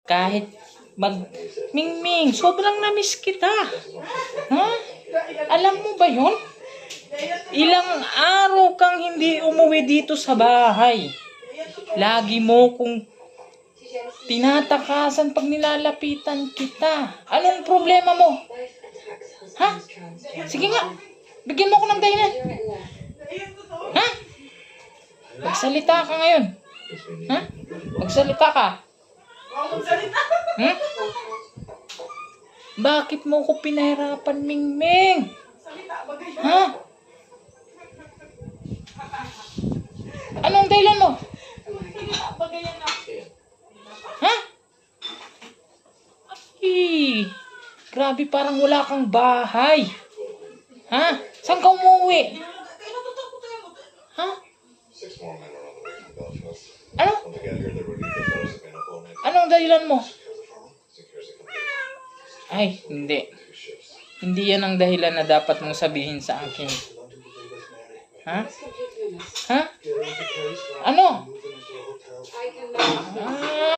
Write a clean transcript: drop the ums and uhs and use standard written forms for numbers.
Kahit Mingming, sobrang namiss kita. Ha? Alam mo ba yun? Ilang araw kang hindi umuwi dito sa bahay. Lagi mo kung tinatakasan pag nilalapitan kita. Anong problema mo? Ha? Sige nga, bigyan mo ko ng dahilan. Ha? Magsalita ka ngayon. Ha? Magsalita ka. Hmm? Bakit mo ko pinahirapan, Mingming? Ha? Anong dahilan mo? Ha? Ay, grabe, parang wala kang bahay. Ha? Saan ka umuwi? Ha? Ano? Anong dahilan mo? Ay, hindi. Hindi yan ang dahilan na dapat mong sabihin sa akin. Ha? Ha? Ano?